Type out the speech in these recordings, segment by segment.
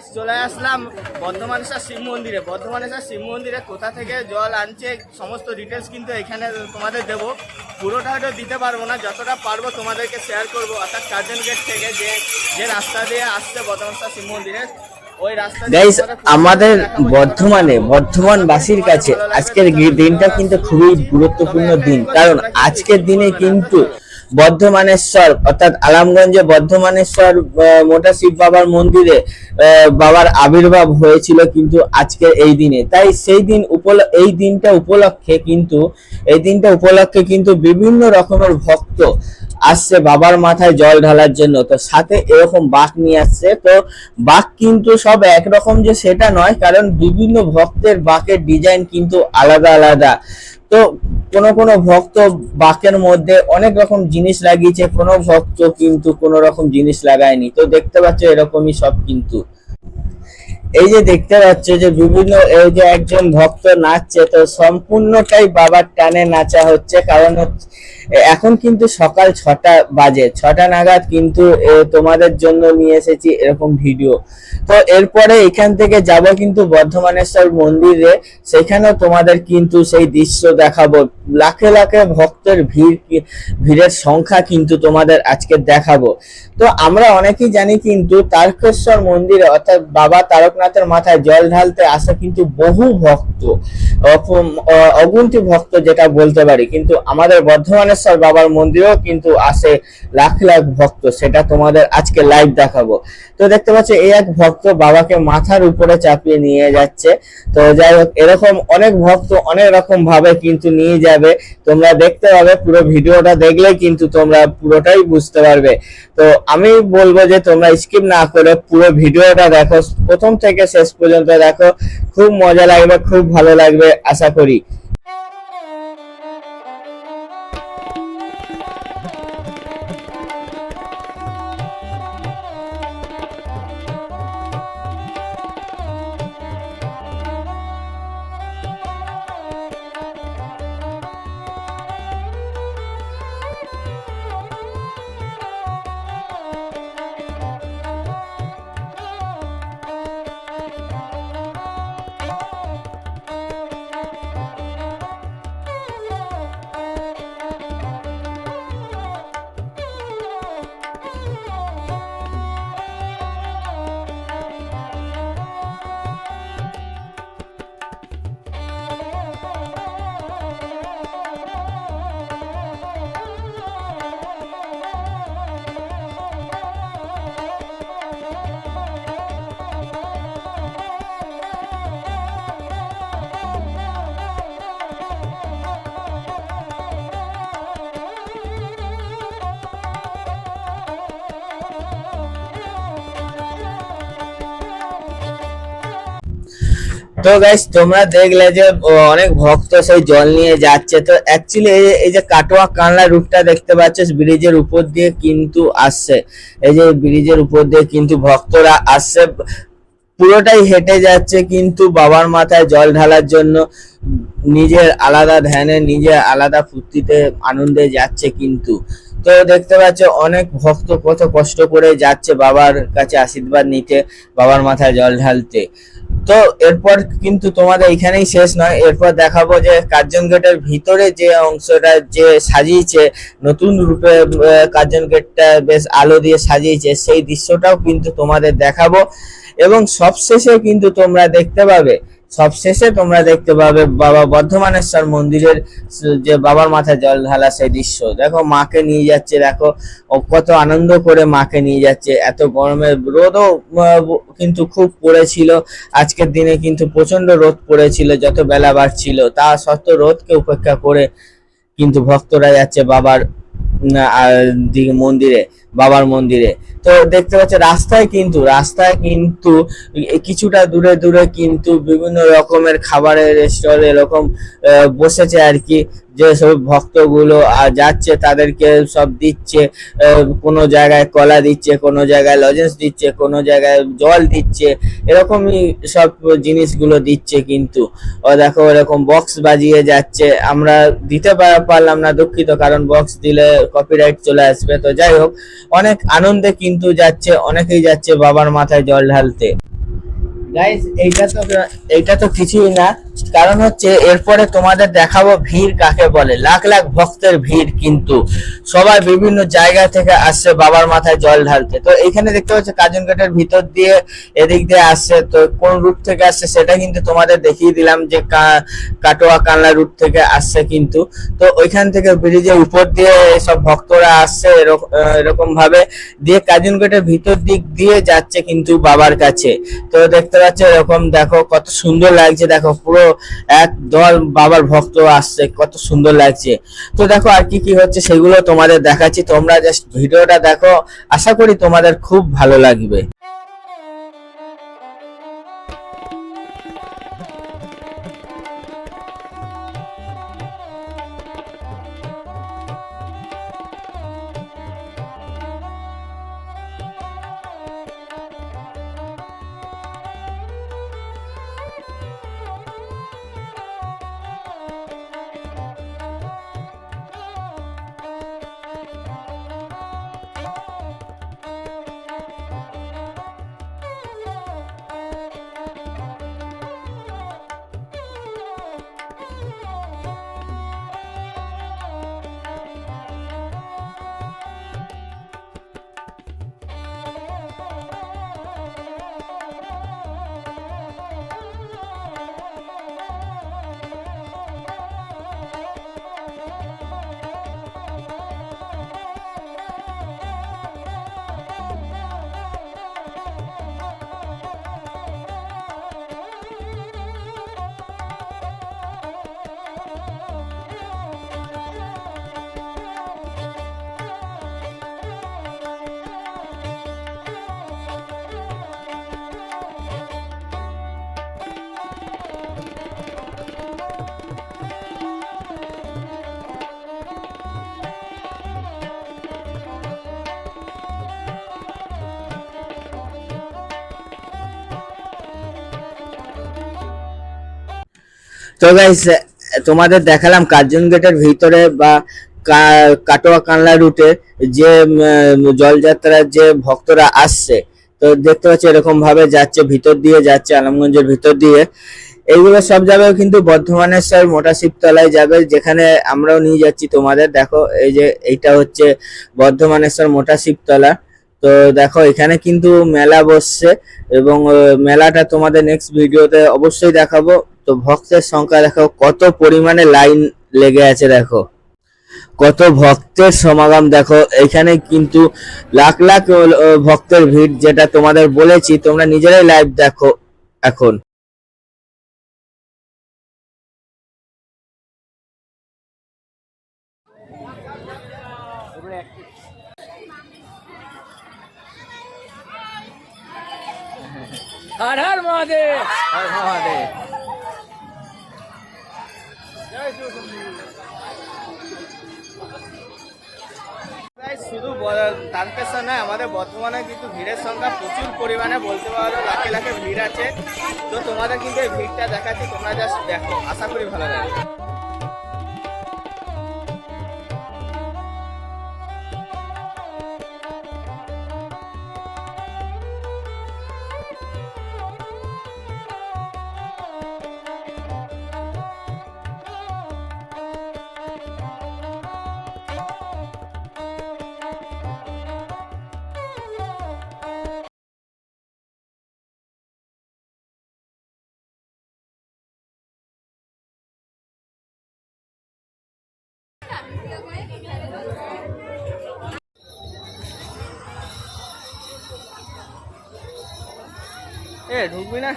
Guys চলে আসলাম বর্ধমানেশ্বর শিব মন্দিরে কোথা থেকে জল আনছে সমস্ত ডিটেলস কিন্তু এখানে তোমাদের দেবো। পুরোটা হয়তো দিতে পারবো না, যতটা পারবো তোমাদেরকে শেয়ার করবো। অর্থাৎ কার্জন গেট থেকে যে রাস্তা দিয়ে আসছে বর্ধমানেশ্বর শিব মন্দিরে, ওই রাস্তা গাইস আমাদের বর্ধমানবাসীর কাছে আজকের দিনটা কিন্তু খুবই গুরুত্বপূর্ণ দিন, কারণ আজকের দিনে কিন্তু বর্ধমানেশ্বর অর্থাৎ আলামগঞ্জে বর্ধমানেশ্বর মোটা শিব বাবার মন্দিরে বাবার আবির্ভাব হয়েছিল কিন্তু আজকের এই দিনে। তাই এই দিনটা উপলক্ষে কিন্তু বিভিন্ন রকমের ভক্ত আসছে বাবার মাথায় জল ঢালার জন্য। তো সাথে এরকম বাঁক নিয়ে আসছে। তো বাঁক কিন্তু সব একরকম যে সেটা নয়, কারণ বিভিন্ন ভক্তের বাঁকের ডিজাইন কিন্তু আলাদা আলাদা। তো কোনো ভক্ত বাঁকের মধ্যে অনেক রকম জিনিস লাগিয়েছে, কোনো ভক্ত কিন্তু কোনো রকম জিনিস লাগায়নি। তো দেখতে পাচ্ছ এরকমই সব। কিন্তু এই যে দেখতে পাচ্ছ যে বিভিন্ন এই যে একজন ভক্ত নাচছে, তো সম্পূর্ণটাই বাবার টানে নাচা হচ্ছে। কারণ এখন কিন্তু সকাল 6টা বাজে, 6টা নাগাদ কিন্তু তোমাদের জন্য নিয়ে এসেছি এরকম ভিডিও। তো এরপরে এখান থেকে যাব কিন্তু বর্ধমানেশ্বর মন্দিরে, সেখানেও তোমাদের কিন্তু সেই দৃশ্য দেখাবো। লাখে লাখে ভক্তের ভিড়ের সংখ্যা কিন্তু তোমাদের আজকে দেখাবো। তো আমরা অনেকেই জানি কিন্তু তারকেশ্বর মন্দিরে অর্থাৎ বাবা তারকনাথের মাথায় জল ঢালতে আসে কিন্তু বহু ভক্ত, অগুন্তি ভক্ত যেটা বলতে পারি। কিন্তু আমাদের বর্ধমানেশ্বর বাবার মন্দিরেও কিন্তু আসে লাখ লাখ ভক্ত, সেটা তোমাদের আজকে লাইভ দেখাবো। তো দেখতে পাচ্ছ এই এক ভক্ত বাবাকে মাথার উপরে চাপিয়ে নিয়ে যাচ্ছে। তো যাই হোক, এরকম অনেক ভক্ত অনেক রকম ভাবে কিন্তু নিয়ে যাবে, তোমরা দেখতে পাবে। পুরো ভিডিওটা দেখলে কিন্তু তোমরা পুরোটাই বুঝতে পারবে। তো আমি বলবো যে তোমরা স্কিপ না করে পুরো ভিডিওটা দেখো, প্রথম থেকে শেষ পর্যন্ত দেখো, খুব মজা লাগবে, খুব ভালো লাগবে আশা করি। তো গাইস তোমরা দেখলে যে অনেক ভক্ত সেই জল নিয়ে যাচ্ছে। তো অ্যাকচুয়ালি এই যে কাটোয়া কানলা রুটটা দেখতে পাচ্ছ, ব্রিজের উপর দিয়ে কিন্তু আসছে। এই যে ব্রিজের উপর দিয়ে কিন্তু ভক্তরা আসছে, পুরোটাই হেঁটে যাচ্ছে কিন্তু বাবার মাথায় জল ঢালার জন্য। নিজের আলাদা ধ্যানে, নিজের আলাদা ফুর্তিতে, আনন্দে যাচ্ছে কিন্তু। তো দেখতে পাচ্ছ অনেক ভক্ত কত কষ্ট করে যাচ্ছে বাবার কাছে আশীর্বাদ নিতে, বাবার মাথায় জল ঢালতে। তো এরপর কিন্তু তোমাদের এখানেই শেষ নয়, এরপর দেখাবো যে কার্জন গেটের ভিতরে যে অংশটা যে সাজিয়েছে নতুন রূপে, কার্জন গেটটা বেশ আলো দিয়ে সাজিয়েছে, সেই দৃশ্যটাও কিন্তু তোমাদের দেখাবো। এবং সবশেষে কিন্তু তোমরা দেখতে পাবে বাবা বর্ধমানেশ্বর মন্দিরের যে বাবার মাথায় জল ঢালা সেই দৃশ্য। দেখো মাকে নিয়ে যাচ্ছে, দেখো কত আনন্দ করে মাকে নিয়ে যাচ্ছে। এত গরমে রোদও কিন্তু খুব পড়েছিল, আজকের দিনে কিন্তু প্রচন্ড রোদ পড়েছিল যত বেলা বাড়ছিল। তা সত্ত্বেও রোদকে উপেক্ষা করে কিন্তু ভক্তরা যাচ্ছে বাবার বাবার মন্দিরে। তো দেখতে পাচ্ছ রাস্তায় কিন্তু কিছুটা দূরে দূরে কিন্তু বিভিন্ন রকমের খাবারের স্টল এরকম বসেছে আর কি। যে সব ভক্তগুলো যাচ্ছে তাদেরকে সব দিচ্ছে, কোনো জায়গায় কলা দিচ্ছে, কোনো জায়গায় লজেন্স দিচ্ছে, কোনো জায়গায় জল দিচ্ছে, এরকমই সব জিনিসগুলো দিচ্ছে কিন্তু। দেখো এরকম বক্স বাজিয়ে যাচ্ছে, আমরা দিতে পারলাম না, দুঃখিত, কারণ বক্স দিলে কপিরাইট চলে আসবে। তো যাই হোক, অনেক আনন্দে কিন্তু যাচ্ছে, অনেকেই যাচ্ছে বাবার মাথায় জল ঢালতে। গাইস এইটা তো কিছুই না, কারণ হচ্ছে এরপরে তোমাদের দেখাবো ভিড় কাকে বলে। লাখ লাখ ভক্তের ভিড়, কিন্তু সবাই বিভিন্ন জায়গা থেকে আসছে বাবার মাথায় জল ঢালতে। তো এখানে দেখতে পাচ্ছ কার্জন গেটের ভিতর দিয়ে এদিক দিয়ে আসছে, তো কোন রুট থেকে আসছে সেটা কিন্তু তোমাদের দেখিয়ে দিলাম যে কাটোয়া কানলা রুট থেকে আসছে কিন্তু। তো ওইখান থেকে ব্রিজের উপর দিয়ে সব ভক্তরা আসছে এরকম ভাবে দিয়ে কার্জন গেটের ভিতর দিক দিয়ে যাচ্ছে কিন্তু বাবার কাছে। তো দেখতে পাচ্ছ এরকম, দেখো কত সুন্দর লাগছে, দেখো পুরো এক দল বাবার ভক্ত আসছে, কত সুন্দর লাগছে। তো দেখো আর কি কি হচ্ছে সেগুলো তোমাদের দেখাচ্ছি, তোমরা জাস্ট ভিডিওটা দেখো, আশা করি তোমাদের খুব ভালো লাগবে। তো গাইস তোমাদের দেখালাম কার্জন গেটের ভিতরে বা কাটোয়া কানলা রুটে যে জলযাত্রার যে ভক্তরা আসছে। তো দেখতে পাচ্ছি এরকম ভাবে যাচ্ছে, ভিতর দিয়ে যাচ্ছে, আলমগঞ্জের ভিতর দিয়ে। এইগুলো সব যাবে কিন্তু বর্ধমানেশ্বর মোটা শিবতলায় যাবে, যেখানে আমরাও নিয়ে যাচ্ছি তোমাদের। দেখো এই যে এইটা হচ্ছে বর্ধমানেশ্বর মোটা শিবতলা। তো দেখো এখানে কিন্তু মেলা বসছে, এবং মেলাটা তোমাদের নেক্সট ভিডিওতে অবশ্যই দেখাবো। তো ভক্তের সংখ্যা দেখো কত পরিমাণে লাইন লেগে আছে, দেখো কত ভক্তের সমাগম, দেখো এখানে কিন্তু লাখ লাখ ভক্তের ভিড়, যেটা তোমাদের বলেছি, তোমরা নিজেরাই লাইভ দেখো এখন। হর হর মহাদেব, হর মহাদেব। শুধু তারকেশ্বর নয়, আমাদের বর্তমানে কিন্তু ভিড়ের সংখ্যা প্রচুর পরিমাণে, বলতে পারো লাখে লাখে ভিড় আছে। তো তোমাদের কিন্তু এই ভিড়টা দেখাচ্ছি, তোমরা জাস্ট দেখো, আশা করি ভালো লাগবে। ঢুকবি না?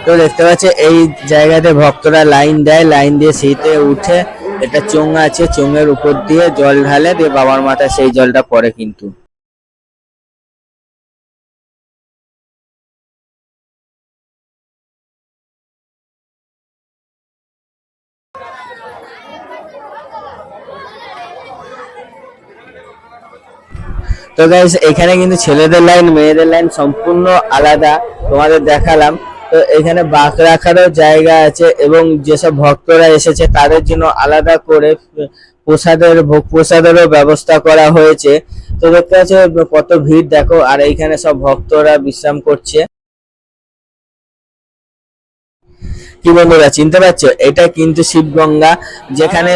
তো দেখতে পাচ্ছে এই জায়গাতে ভক্তরা লাইন দেয়, লাইন দিয়ে সিটে উঠে, এটা চোঙ আছে, চোঙের উপর দিয়ে জল ঢালে, দিয়ে বাবার মাথায় সেই জলটা পড়ে কিন্তু। তো গাইস এখানে কিন্তু ছেলেদের লাইন মেয়েদের লাইন সম্পূর্ণ আলাদা, তোমাদের দেখালাম। তো এখানে বাঘ রাখারও জায়গা আছে এবং যেসব ভক্তরা এসেছে তাদের জন্য আলাদা করে ভোগ প্রসাদেরও ব্যবস্থা করা হয়েছে। তো দেখতে পাচ্ছ কত ভিড় দেখো, আর এইখানে সব ভক্তরা বিশ্রাম করছে। কি বন্ধুরা চিনতে পারছো, এটা কিন্তু শিবগঙ্গা, যেখানে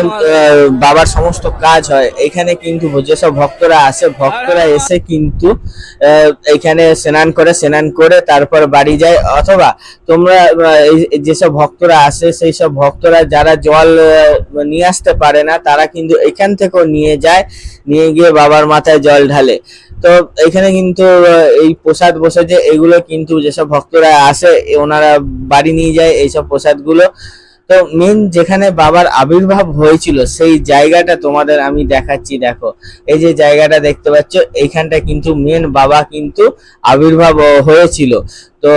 বাবার সমস্ত কাজ হয়। এখানে কিন্তু যেসব ভক্তরা আসে, ভক্তরা এসে কিন্তু এখানে স্নান করে তারপর বাড়ি যায়। অথবা তোমরা যেসব ভক্তরা আসে সেই সব ভক্তরা যারা জল নিয়ে আসতে পারে না, তারা কিন্তু এখান থেকেও নিয়ে যায়, নিয়ে গিয়ে বাবার মাথায় জল ঢালে। তো এখানে কিন্তু এই প্রসাদ বসেছে, এগুলো কিন্তু যেসব ভক্তরা আসে ওনারা বাড়ি নিয়ে যায় এইসব প্রসাদগুলো। তো মেন যেখানে বাবার আবির্ভাব হয়েছিল সেই জায়গাটা তোমাদের আমি দেখাচ্ছি। দেখো এই যে জায়গাটা দেখতে পাচ্ছ, এইখানটা কিন্তু মেন বাবা কিন্তু আবির্ভাব হয়েছিল। তো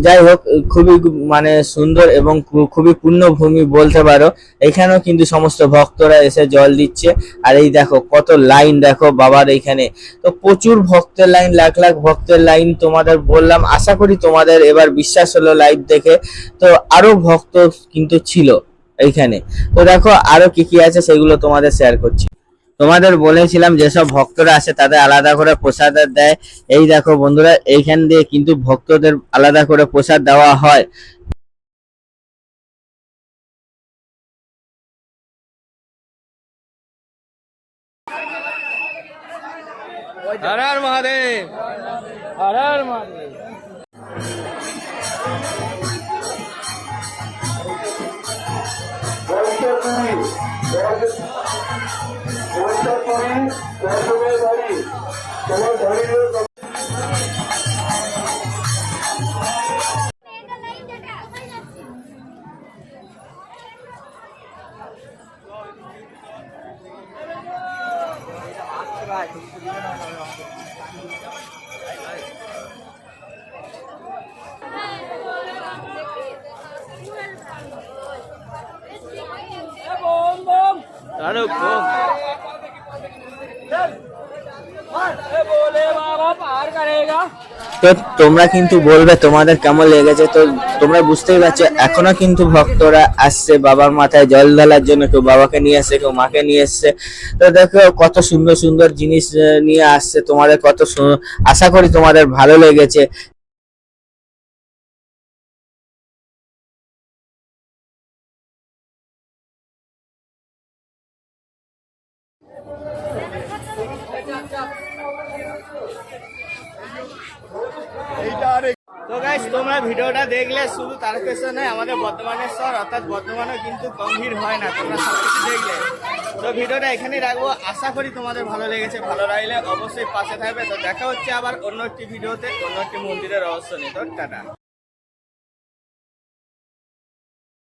যাই হোক, খুবই মানে সুন্দর এবং খুবই পুণ্যভূমি বলতে পারো। এখানেও কিন্তু সমস্ত ভক্তরা এসে জল দিচ্ছে। আর এই দেখো কত লাইন দেখো বাবার এইখানে, তো প্রচুর ভক্তের লাইন, লাখ লাখ ভক্তের লাইন। তোমাদের বললাম, আশা করি তোমাদের এবার বিশ্বাস হলো লাইভ দেখে। তো আরো ভক্ত কিন্তু ছিল এইখানে। তো দেখো আরো কি কি আছে সেগুলো তোমাদের শেয়ার করছি। তোমাদের বলেছিলাম যেসব ভক্তরা আসে তাদের আলাদা করে প্রসাদ দেয়। এই দেখো বন্ধুরা, এইখান দিয়ে কিন্তু ভক্তদের আলাদা করে প্রসাদ দেওয়া হয়। হর হর মহাদেব, হর হর মহাদেব। तो তোমরা কিন্তু বলবে তোমাদের কেমন লেগেছে। তো তোমরা বুঝতেই পারছো এখনো কিন্তু ভক্তরা আসছে বাবার মাথায় জল ঢালার জন্য। কেউ বাবাকে নিয়ে আসছে, কেউ মাকে নিয়ে আসছে। তো দেখো কত সুন্দর সুন্দর জিনিস নিয়ে আসছে, তোমাদের আশা করি তোমাদের ভালো লেগেছে। তো গাইস তোমরা ভিডিওটা দেখলে শুধু তারকেশ্বর নয়, আমাদের বর্ধমানেশ্বর অর্থাৎ বর্ধমানেও কিন্তু কম ভিড় হয় না, তোমরা সবকিছু দেখলে। তো ভিডিওটা এখানেই রাখবো, আশা করি তোমাদের ভালো লেগেছে। ভালো লাগলে অবশ্যই পাশে থাকবে। তো দেখা হচ্ছে আবার অন্য একটি ভিডিওতে, অন্য একটি মন্দিরের রহস্য নিয়ে। তো টাটা।